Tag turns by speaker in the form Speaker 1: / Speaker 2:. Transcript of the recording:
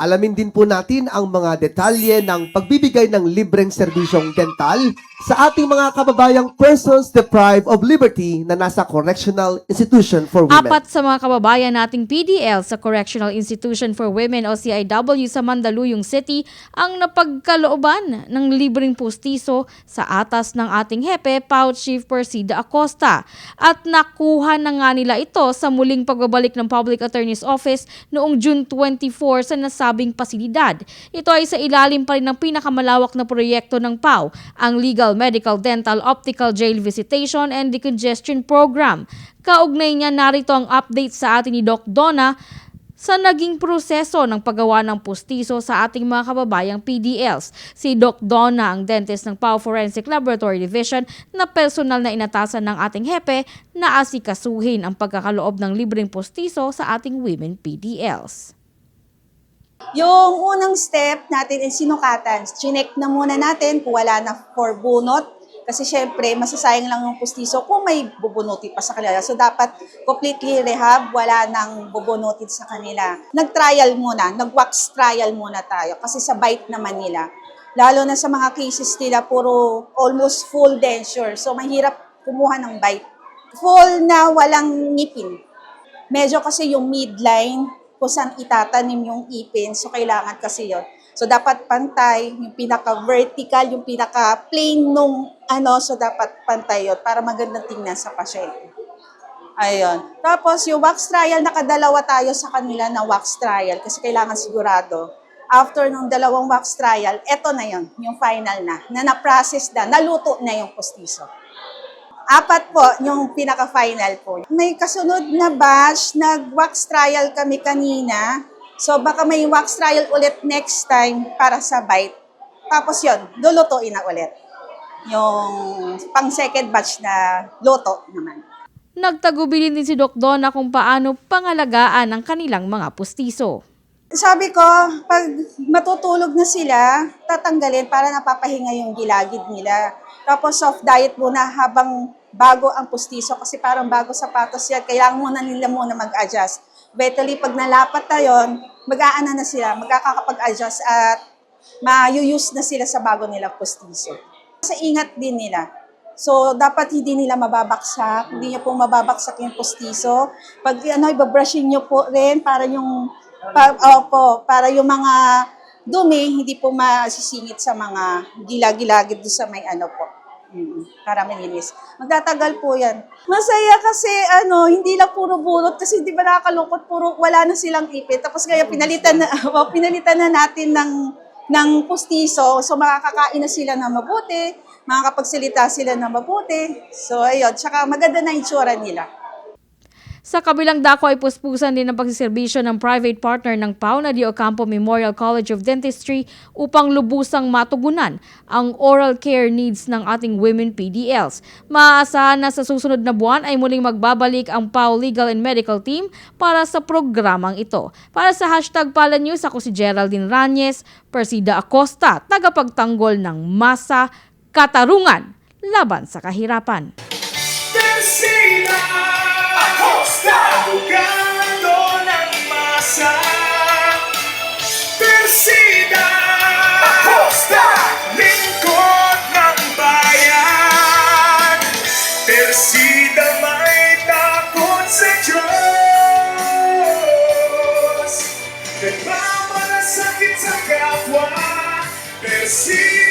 Speaker 1: Alamin din po natin ang mga detalye ng pagbibigay ng libreng serbisyong dental sa ating mga kababayang persons deprived of liberty na nasa Correctional Institution for Women.
Speaker 2: Apat sa mga kababayan nating PDL sa Correctional Institution for Women o CIW sa Mandaluyong City ang napagkalooban ng libreng pustiso sa atas ng ating hepe, PAO Chief Persida Acosta. At nakuha na nga nila ito sa muling pagbabalik ng Public Attorney's Office noong June 24 sa nasabing pasilidad. Ito ay sa ilalim pa rin ng pinakamalawak na proyekto ng PAO, ang Legal, Medical, Dental, Optical, Jail Visitation and Decongestion Program. Kaugnay niya, narito ang update sa atin ni Doc Donna sa naging proseso ng paggawa ng pustiso sa ating mga kababayang PDLs. Si Doc Donna, ang dentist ng PAO Forensic Laboratory Division, na personal na inatasan ng ating hepe na asikasuhin ang pagkakaloob ng libreng pustiso sa ating women PDLs.
Speaker 3: Yung unang step natin is sinukatan. Chinek na muna natin kung wala na for bunot. Kasi syempre, masasayang lang yung pustiso kung may bubunutin pa sa kanila. So dapat completely rehab, wala nang bubunutin sa kanila. Nag-trial muna, nag-wax trial muna tayo kasi sa bite naman nila. Lalo na sa mga cases nila, puro almost full denture. So mahirap kumuha ng bite. Full na walang ngipin. Medyo kasi yung midline, kung saan itatanim yung ipin. So, kailangan kasi yon. So, dapat pantay, yung pinaka-vertical, yung pinaka-plain nung so dapat pantay yun para magandang tingnan sa pasyente. Ayun. Tapos, yung wax trial, nakadalawa tayo sa kanila na wax trial kasi kailangan sigurado. After nung dalawang wax trial, eto na yon, yung final na na-process na, naluto na yung pustiso. Apat po, yung pinaka-final po. May kasunod na batch, nag-wax trial kami kanina. So, baka may wax trial ulit next time para sa bite. Tapos yun, lulutuin na ulit. Yung pang-second batch na luto naman.
Speaker 2: Nagtagubilin din si Doc Donna kung paano pangalagaan ang kanilang mga pustiso.
Speaker 3: Sabi ko, pag matutulog na sila, tatanggalin para napapahinga yung gilagid nila. Tapos soft diet muna habang bago ang pustiso kasi parang bago sapatos yan, kailangan nila mag-adjust. Eventually, pag nalapat na yun, mag-aana na sila, magkakapag-adjust at ma-use na sila sa bago nilang pustiso. Sa ingat din nila. So, dapat hindi nila mababaksak, hindi nyo po mababaksak yung pustiso. Pag ibabrushin nyo po rin para yung para yung mga dumi hindi po masisingit sa mga gilagid doon sa may po. Para malinis. Magtatagal po yan. Masaya kasi hindi lang puro bunot kasi di ba nakakalungkot puro wala na silang ipit. Tapos kaya pinalitan na natin ng pustiso. So makakakain na sila na mabuti, makakapagsalita sila na mabuti. So ayun, tsaka maganda na itsura nila.
Speaker 2: Sa kabilang dako ay puspusan din ang pagsiservisyo ng private partner ng PAO na D. Ocampo Memorial College of Dentistry upang lubusang matugunan ang oral care needs ng ating women PDLs. Maaasahan na sa susunod na buwan ay muling magbabalik ang PAO Legal and Medical Team para sa programang ito. Para sa #PalaNews, ako si Geraldine Ranyes, Persida Acosta, tagapagtanggol ng masa, katarungan laban sa kahirapan.
Speaker 4: Abogado ng masa, Persida Acosta, lingkod ng bayan. Persida may takot sa Diyos, nagmamalasakit sa kapwa. Persida